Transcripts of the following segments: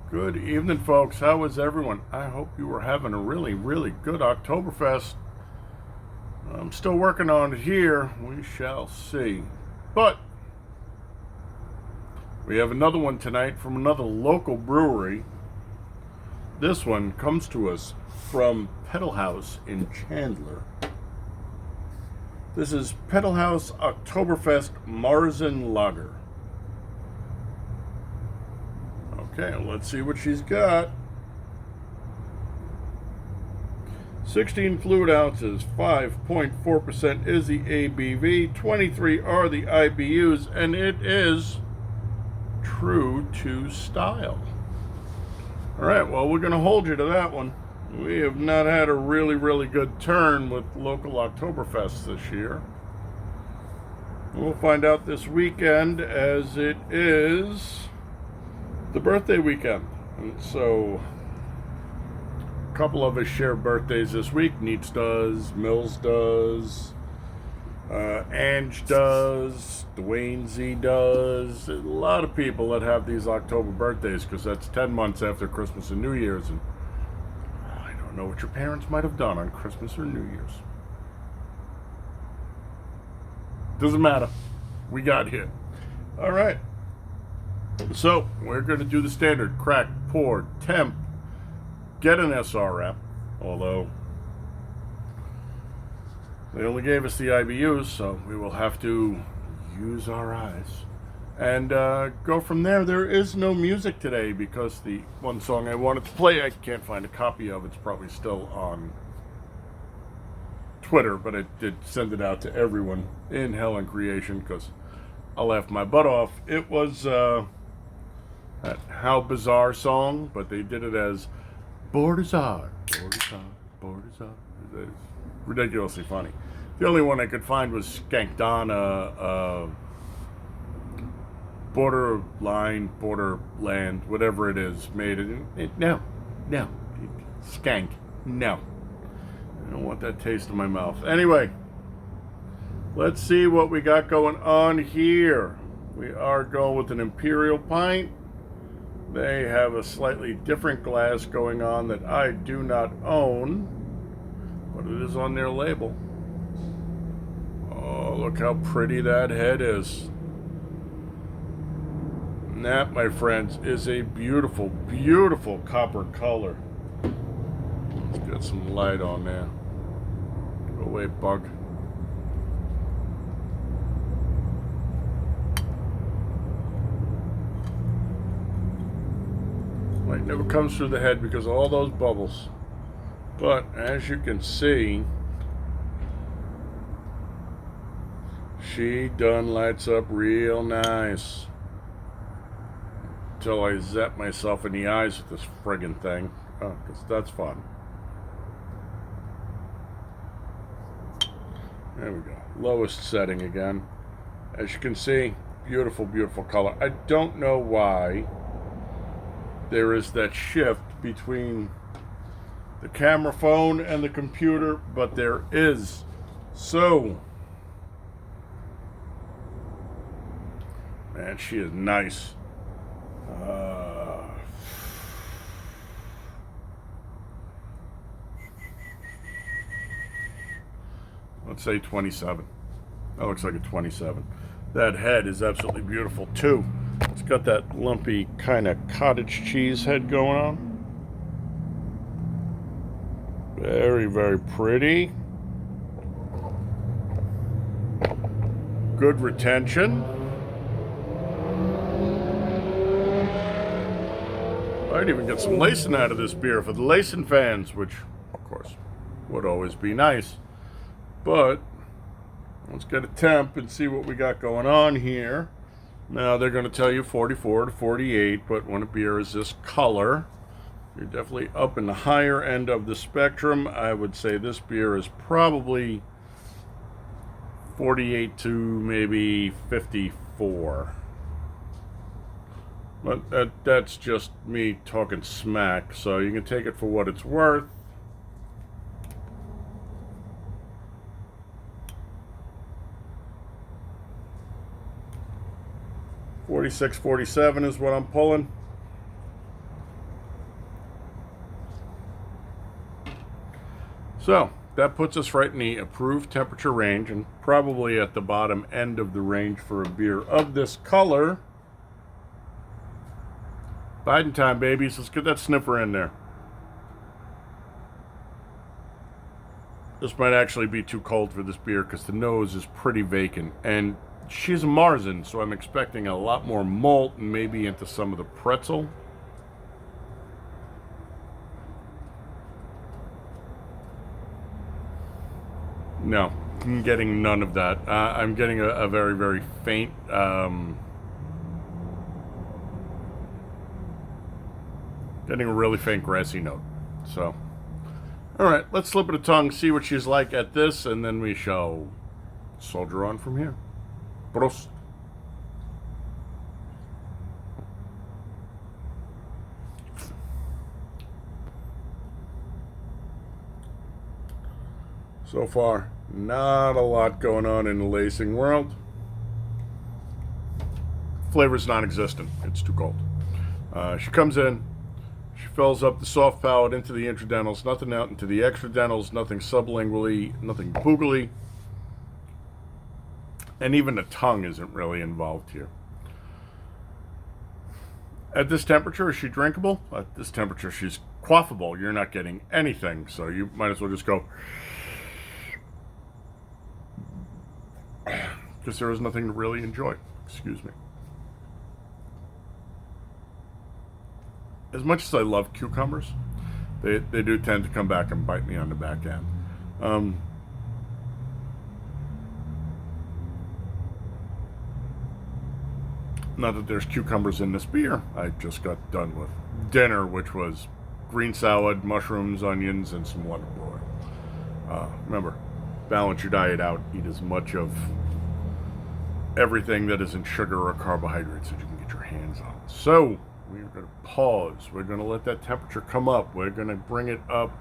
Good evening, folks. How is everyone? I hope you were having a really, really good Oktoberfest. I'm still working on it here. We shall see. But we have another one tonight from another local brewery. This one comes to us from Pedel Haus in Chandler. This is Pedel Haus Oktoberfest Marzen Lager. Okay, let's see what she's got. 16 fluid ounces, 5.4% is the ABV, 23 are the IBUs, and it is true to style. All right, well, we're going to hold you to that one. We have not had a really, really good turn with local Oktoberfest this year. We'll find out this weekend, as it is the birthday weekend. And so a couple of us share birthdays this week. Neats does, Mills does, Ange does, Dwayne Z does. A lot of people that have these October birthdays, because that's 10 months after Christmas and New Year's. And I don't know what your parents might have done on Christmas or New Year's. Doesn't matter. We got here. All right. So we're going to do the standard crack, pour, temp, get an SRM, although they only gave us the IBUs, so we will have to use our eyes and go from there. There is no music today because the one song I wanted to play, I can't find a copy of. It's probably still on Twitter, but I did send it out to everyone in Hell and Creation because I laughed my butt off. It was that How Bizarre song, but they did it as Bordazar, Bordazar, Bordazar. It's ridiculously funny. The only one I could find was Skankdana, Borderland, whatever it is, made it. No, Skank, no. I don't want that taste in my mouth. Anyway, let's see what we got going on here. We are going with an Imperial pint. They have a slightly different glass going on that I do not own, but it is on their label. Oh, look how pretty that head is. And that, my friends, is a beautiful, beautiful copper color. Let's get some light on there. Go away, bug. Light never comes through the head because of all those bubbles. But as you can see, she done lights up real nice. Until I zap myself in the eyes with this friggin' thing. Oh, because that's fun. There we go. Lowest setting again. As you can see, beautiful, beautiful color. I don't know why there is that shift between the camera phone and the computer, but there is. So, man, she is nice. Let's say 27. That looks like a 27. That head is absolutely beautiful too. It's got that lumpy kind of cottage cheese head going on. Very, very pretty. Good retention. I'd even get some lacing out of this beer for the lacing fans, which, of course, would always be nice. But let's get a temp and see what we got going on here. Now, they're going to tell you 44 to 48, but when a beer is this color, you're definitely up in the higher end of the spectrum. I would say this beer is probably 48 to maybe 54. But that's just me talking smack, so you can take it for what it's worth. $46.47 is what I'm pulling. So that puts us right in the approved temperature range and probably at the bottom end of the range for a beer of this color. Biden time, babies. Let's get that sniffer in there. This might actually be too cold for this beer because the nose is pretty vacant. And she's a Marzen, so I'm expecting a lot more malt and maybe into some of the pretzel. No, I'm getting none of that. I'm getting a very, very faint, getting a really faint grassy note. So, all right, let's slip it a tongue, see what she's like at this, and then we shall soldier on from here. Prost. So far, not a lot going on in the lacing world. Flavor's non-existent. It's too cold. She comes in. She fills up the soft palate into the intradentals, nothing out into the extradentals, nothing sublingually, nothing boogly. And even the tongue isn't really involved here. At this temperature, is she drinkable? At this temperature, she's quaffable. You're not getting anything, so you might as well just go... because there is nothing to really enjoy. Excuse me. As much as I love cucumbers, they do tend to come back and bite me on the back end. Not that there's cucumbers in this beer. I just got done with dinner, which was green salad, mushrooms, onions, and some water boil. Remember, balance your diet out. Eat as much of everything that isn't sugar or carbohydrates that you can get your hands on. So, we're going to pause. We're going to let that temperature come up. We're going to bring it up.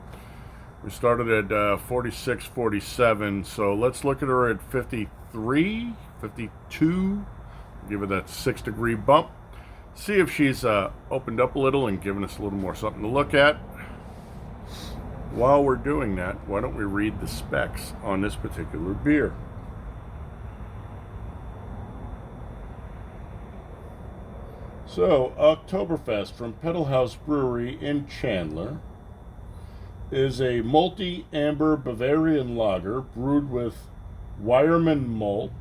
We started at 46, 47. So, let's look at her at 53, 52. Give her that 6-degree bump. See if she's opened up a little and given us a little more something to look at. While we're doing that, why don't we read the specs on this particular beer? So, Oktoberfest from Pedel Haus Brewery in Chandler is a malty amber Bavarian lager brewed with Weyermann malt,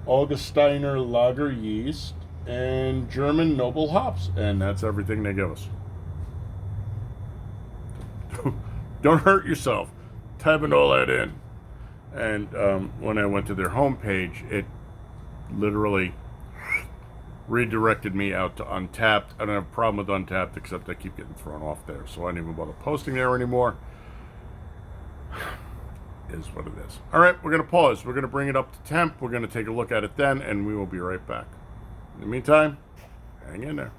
Augustiner lager yeast, and German noble hops. And that's everything they give us. Don't hurt yourself typing all that in. And when I went to their homepage, it literally redirected me out to Untapped. I don't have a problem with Untapped, except I keep getting thrown off there, so I don't even bother posting there anymore. Is what it is. All right, we're going to pause. We're going to bring it up to temp. We're going to take a look at it then, and we will be right back. In the meantime, hang in there.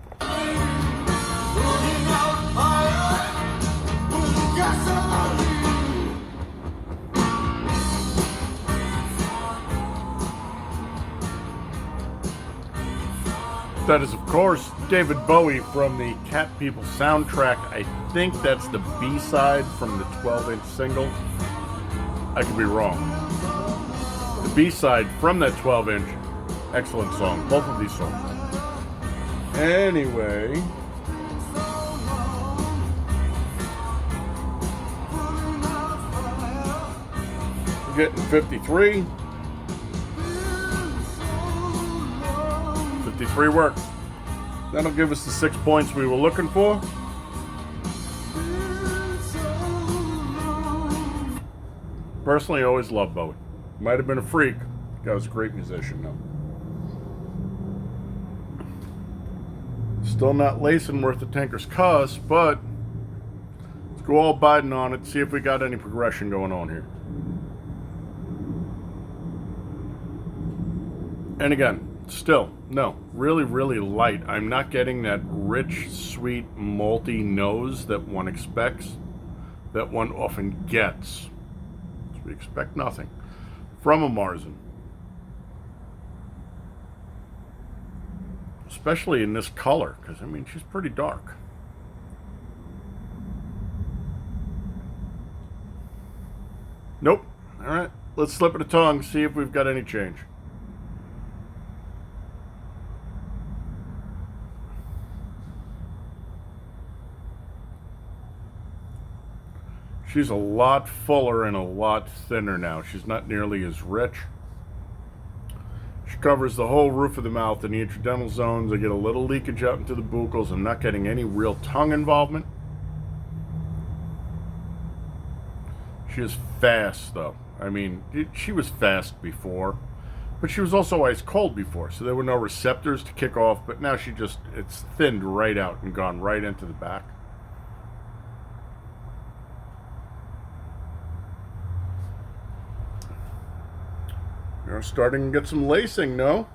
That is, of course, David Bowie from the Cat People soundtrack. I think that's the B-side from the 12-inch single. I could be wrong. The B-side from that 12-inch, excellent song. Both of these songs. Anyway, we're getting 53. 53 works. That'll give us the 6 points we were looking for. Personally, I always loved Bowie. Might have been a freak. The guy was a great musician, though. Still not lacing worth the tanker's cost, but let's go all Biden on it, see if we got any progression going on here. And again, still, no, really, really light. I'm not getting that rich, sweet, malty nose that one expects, that one often gets. So we expect nothing from a Marzen. Especially in this color, because, I mean, she's pretty dark. Nope. All right. Let's slip it a tongue, see if we've got any change. She's a lot fuller and a lot thinner now. She's not nearly as rich. She covers the whole roof of the mouth and the intradental zones. I get a little leakage out into the buccals. I'm not getting any real tongue involvement. She is fast, though. I mean, she was fast before, but she was also ice cold before, so there were no receptors to kick off, but now it's thinned right out and gone right into the back. You're starting to get some lacing, no?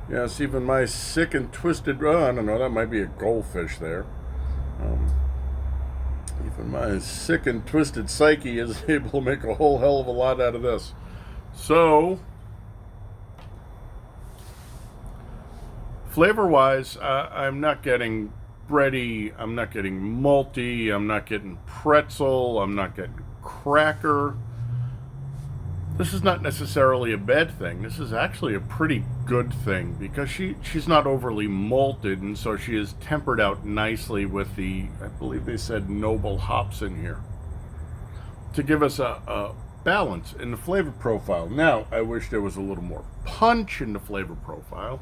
Yes, even my sick and twisted... Oh, I don't know, that might be a goldfish there. Even my sick and twisted psyche is able to make a whole hell of a lot out of this. So, flavor-wise, I'm not getting bready, I'm not getting malty, I'm not getting pretzel, I'm not getting cracker. This is not necessarily a bad thing. This is actually a pretty good thing because she's not overly malted, and so she is tempered out nicely with the, I believe they said, noble hops in here to give us a balance in the flavor profile. Now, I wish there was a little more punch in the flavor profile.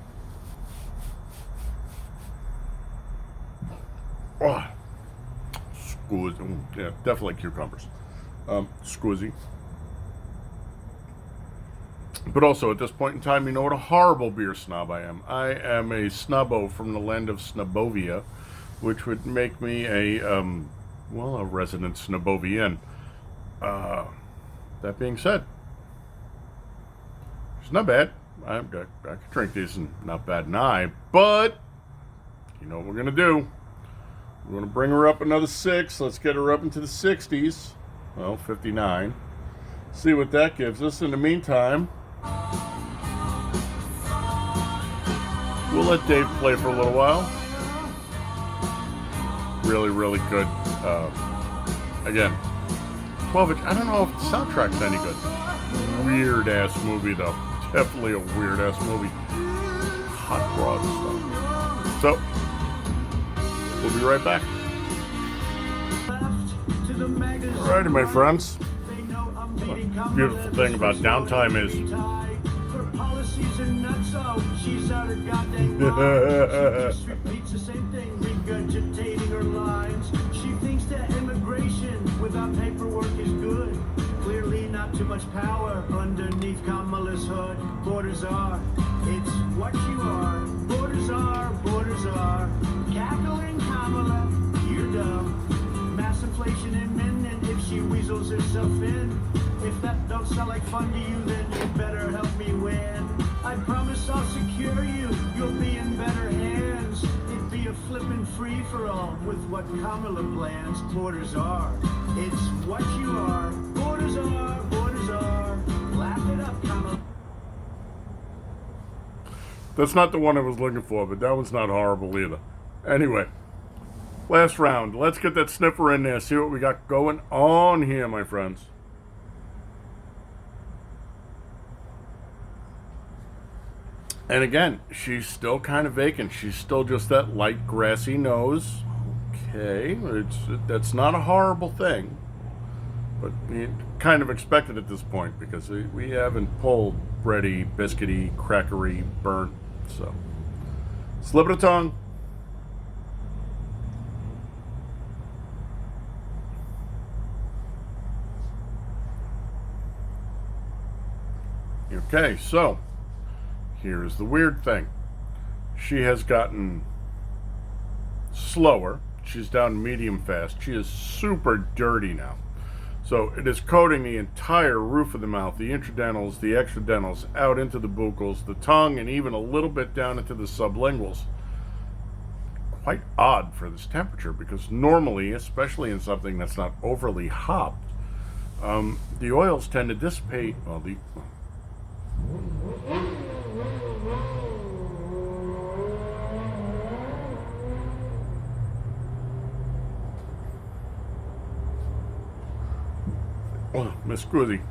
Oh, squizzy. Yeah, definitely cucumbers. Squizzy. But also, at this point in time, you know what a horrible beer snob I am. I am a snobbo from the land of Snobovia, which would make me a resident Snobovian. That being said, it's not bad. I could drink these and not bat an eye, but you know what we're going to do. We're going to bring her up another 6. Let's get her up into the 60s. Well, 59. See what that gives us. In the meantime, we'll let Dave play for a little while. Really, really good. Again, 12-inch. I don't know if the soundtrack's any good. Weird-ass movie, though. Definitely a weird-ass movie. Hot rod stuff. So, we'll be right back. Alrighty, my friends. Beautiful thing about downtime is she repeats the same thing, regurgitating her lines. She thinks that immigration without paperwork is good. Clearly not too much power underneath Kamala's hood. Borders are, it's what you are. Borders are, borders are. Cackling Kamala, you're dumb. Mass inflation imminent if she weasels herself in. If that don't sound like fun to you, then you better help me win. I promise I'll secure you, you'll be in better hands. It'd be a flippin' free-for-all with what Kamala plans. Borders are, it's what you are. Borders are, borders are. Laugh it up, Kamala. that's not the one I was looking for, but that one's not horrible either. Anyway, last round. Let's get that sniffer in there, see what we got going on here, my friends. And again, she's still kind of vacant. She's still just that light grassy nose. Okay, that's not a horrible thing. But you kind of expected at this point because we haven't pulled bready, biscuity, crackery, burnt. So, slip of the tongue. Okay, so here's the weird thing. She has gotten slower. She's down medium fast. She is super dirty now. So it is coating the entire roof of the mouth, the intradentals, the extradentals, out into the buccals, the tongue, and even a little bit down into the sublinguals. Quite odd for this temperature because normally, especially in something that's not overly hopped, the oils tend to dissipate. Well, Oh, Miss Scusi.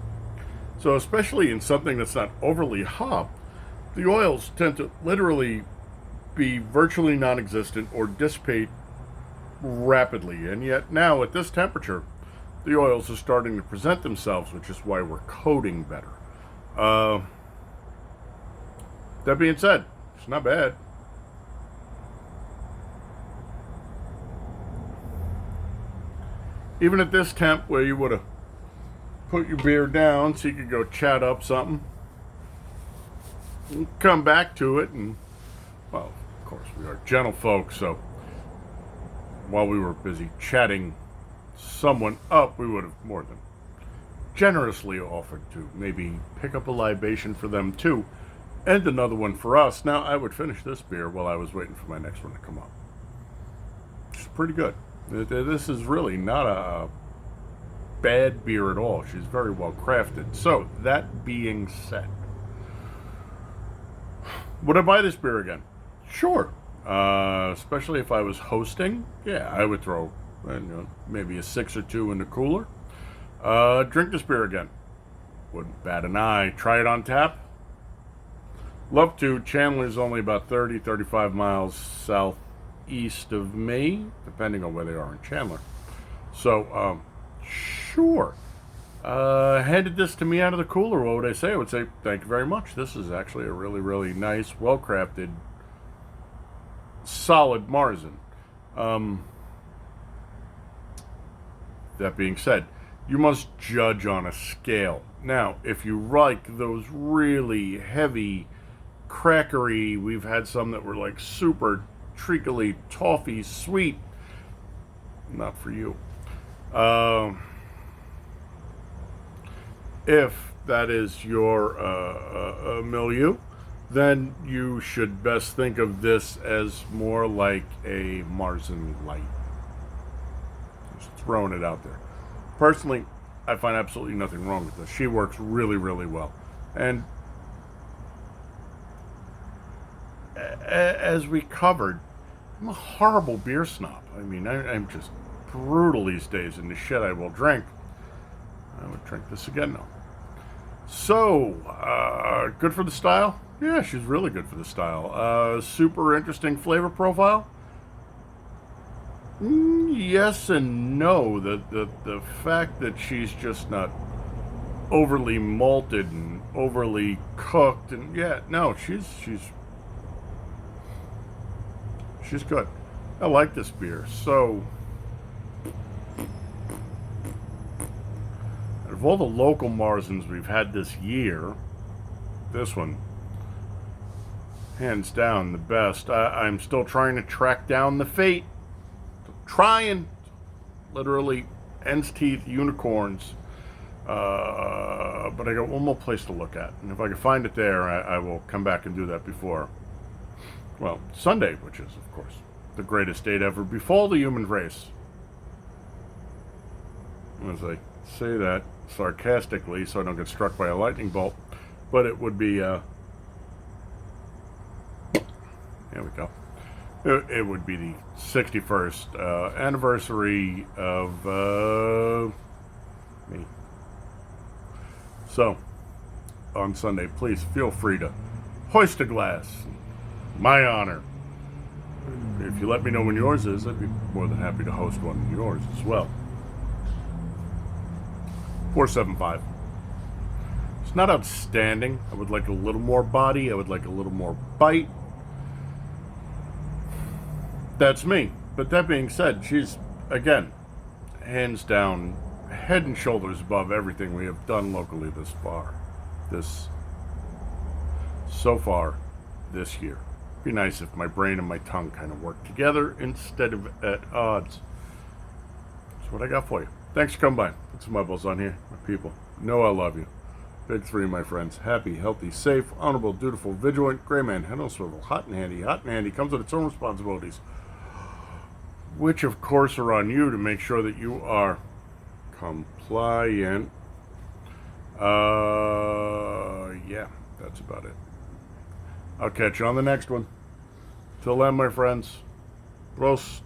So especially in something that's not overly hopped, the oils tend to literally be virtually non-existent or dissipate rapidly. And yet now at this temperature, the oils are starting to present themselves, which is why we're coating better. That being said, it's not bad. Even at this temp where you would have put your beer down so you could go chat up something, and come back to it, and, well, of course, we are gentle folks, so while we were busy chatting someone up, we would have more than generously offered to maybe pick up a libation for them too, and another one for us. Now, I would finish this beer while I was waiting for my next one to come up. It's pretty good. This is really not a bad beer at all. She's very well crafted. So, that being said, would I buy this beer again? Sure. Especially if I was hosting. Yeah, I would throw maybe a 6 or 2 in the cooler. Drink this beer again. Wouldn't bat an eye. Try it on tap. Love to. Chandler's only about 30, 35 miles southeast of me, depending on where they are in Chandler. So, sure. Handed this to me out of the cooler, what would I say? I would say, thank you very much. This is actually a really, really nice, well-crafted, solid Marzen. That being said, you must judge on a scale. Now, if you like those really heavy, crackery, we've had some that were like super treacly, toffee, sweet, not for you. If that is your milieu, then you should best think of this as more like a Marzen Light. Just throwing it out there. Personally, I find absolutely nothing wrong with this. She works really, really well. And as we covered, I'm a horrible beer snob. I mean, I'm just brutal these days in the shit I will drink. I would drink this again now. So, good for the style? Yeah, she's really good for the style. Super interesting flavor profile? Yes and no. The fact that she's just not overly malted and overly cooked, and yeah, no, she's good. I like this beer. So, out of all the local Marzens we've had this year, this one, hands down, the best. I'm still trying to track down the fate. Trying, literally, hen's teeth, unicorns. But I got one more place to look at. And if I can find it there, I will come back and do that before, well, Sunday, which is, of course, the greatest date ever befall the human race. As I say that sarcastically so I don't get struck by a lightning bolt, but it would be, there we go. It would be the 61st anniversary of me. So, on Sunday, please feel free to hoist a glass. My honor. If you let me know when yours is, I'd be more than happy to host one of yours as well. 475. It's not outstanding. I would like a little more body. I would like a little more bite. That's me. But that being said, she's, again, hands down, head and shoulders above everything we have done locally so far this year. Be nice if my brain and my tongue kind of work together instead of at odds. That's what I got for you. Thanks for coming by. Put some eyeballs on here, my people. Know I love you. Big three, my friends. Happy, healthy, safe, honorable, dutiful, vigilant, gray man, head on swivel, hot and handy. Hot and handy comes with its own responsibilities, which of course are on you to make sure that you are compliant. Yeah, that's about it. I'll catch you on the next one. Till then, my friends, Prost.